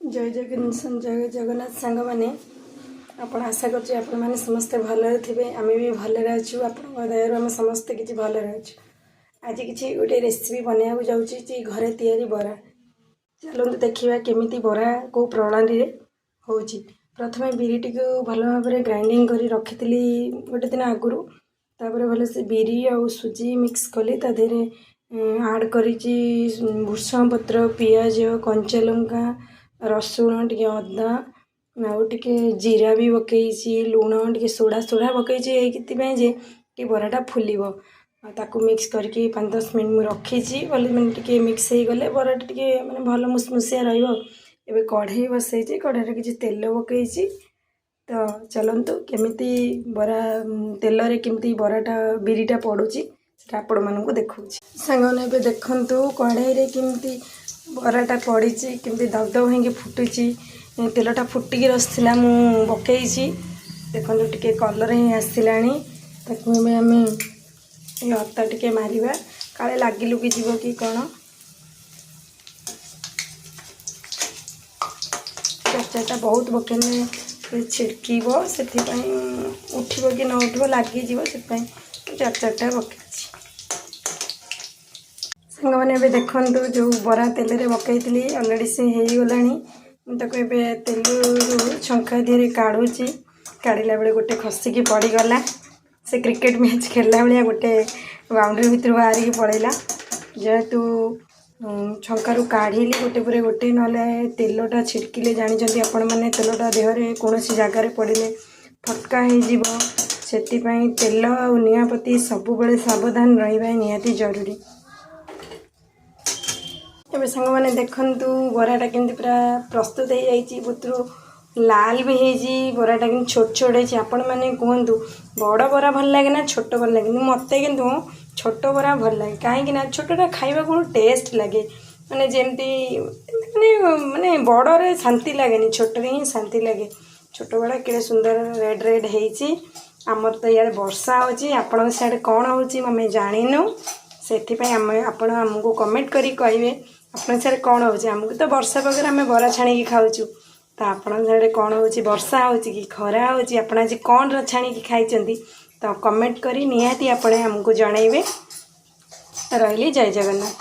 जय जगन्नाथ सांग मैंने आपण आशा कर समस्ते भलरे थे आम भी भलरे अच्छु आप दयार आम समस्ते किसी भलरे अच्छु। आज किसी गोटे रेसिपी बनाया जाऊँगी घरे तैयारी बरा। चलते देखा केमी बरा कौ प्रणाली हो। प्रथम बिरीटी को भल भाव में ग्राइंडिंग कर रखी गोटे दिन आगुरी भल से बिरी आ सुजी मिक्स कली ताधे आड कर भूषण पत्र पियाज कंचा लंका रसुण टे अदा आउे जीरा भी पकई लुण टे सोडा सोडा पकई जे कि बराटा फुल ताकू मिक्स करके 5-10 मिनट मुझे रखी मैंने मिक्स हो गले बराटा टे मैंने भल मुसमुसिया रे कढ़ई बसई कढ़ई किसी तेल पकई। तो चलतु केमी बरा तेल रे केमती बराटा बिरीटा पड़ुची आपण मानक देखा सांग देखु कढ़ई केमती बराटा पड़ी केमती दगदग होगी फुटुची तेलटा फुटिकी रसला मु पकई देखो टे कलर ही आसला ताकू आम हता टे मारिबा काले लगी लुगी जीव कि कौन चर्चा बहुत पकेने छिड़क से उठब कि न उठब लगिज से चार चार्टा पकई सांग मैंने देखु जो बरा तेल रे पकई अलरेडी से हो गला तेल छंका दी काढ़ुची काढ़ला बेले गोटे खसिकी पड़गला से क्रिकेट मैच खेलला भाया गोटे बाउंड्री भितर बाहर पड़ेगा जेहेतु छंकारु काढ़ी गोटे पर गोटे ना तेलटा छिड़किले जानते आपण मैंने तेलटा देहरे कौन जगार पड़े फटका हो से तेल आ निआपत्ति सब बड़े सावधान रहा निहाती जरूरी। ए सांग मैंने देखु बराटा केमती पूरा प्रस्तुत हो जाइए बुतरू लाल भी हो बराटा कि छोट छोट हो आपण मैंने कहतु बड़ बरा भल लगे ना छोट भल लगे मत कि छोट बरा भल लगे कहीं छोटा खाइबा को टेस्ट लगे माने जमती माने बड़े शांति लगे छोटे ही शांति लगे छोट बड़ा कि सुंदर रेड रेड होती आमर तो इे वर्षा होची आपण सियाड़े कौन होमें जाणीनु से आपण आमको कमेंट करी कहे आपण सियाड़े कौन होमको तो वर्षा पाखे आम बरा छाणी खाऊँ तो आपण सियाड़े कौन हो वर्षा हो कि खरा हो आप आज कौन छाणी खाई तो कमेंट करी निहाती आपण आमको जनइबे। रही जय जगन्नाथ।